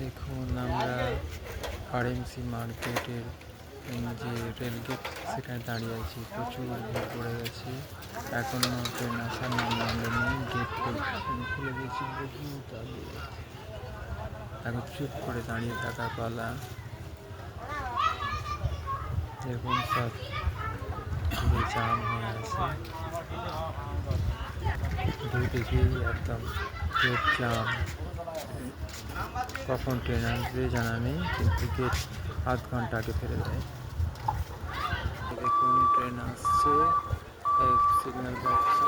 দেখুন আমরা আরএমসি মার্কেটের যে রেলগেট সেখানে দাঁড়িয়ে আছি। প্রচুর ভিড় পড়ে গেছে, এখনো ট্রেন আসার নাম নেই। গেট খুলে দিয়েছি বহুত আগে, এখন চুপ করে দাঁড়িয়ে থাকার পালা। দেখুন সব পুরো জাম হয়ে আছে, দুদিকেই একদম গেট জাম। কখন ট্রেন আসবে জানা নেই, কিন্তু গেট আধ ঘন্টা আগে ফেলে দেয়। দেখুন ট্রেন আসছে, এক সিগন্যাল পাচ্ছি।